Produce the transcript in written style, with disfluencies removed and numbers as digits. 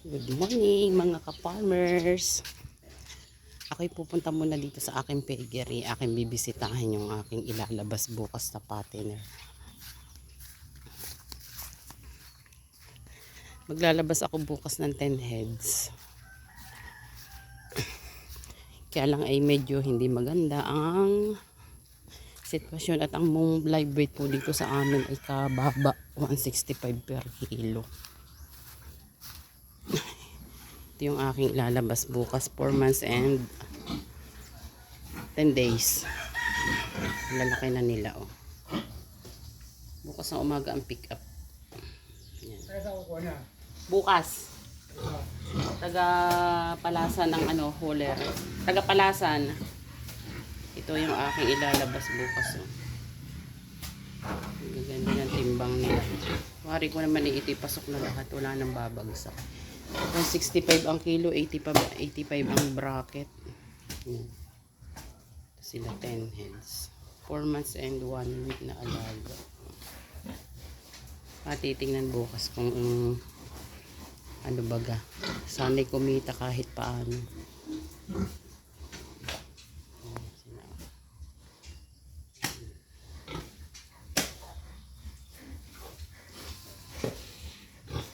Good morning mga ka-farmers. Ako'y pupunta muna dito sa aking piggery. Aking bibisitahin yung aking ilalabas bukas na patiner. Maglalabas ako bukas ng 10 heads. Kaya lang ay medyo hindi maganda ang sitwasyon at ang live weight po dito sa amin ay kababa 165 per kilo. Ito yung aking ilalabas bukas, 4 months and 10 days. Lalaki na nila, oh. Bukas na umaga ang pick up. Yan. Bukas. Taga Palasan ng hauler. Taga Palasan. Ito yung aking ilalabas bukas, oh. Gaganda ng timbang nila. Wari ko naman ipasok na lahat. Wala nang babagsak. 65 ang kilo, 85 ang bracket. Yan. Sila 10 heads. 4 months and 1 week na alaga. Titingnan bukas kung ano baga. Sana'y kumita kahit paano.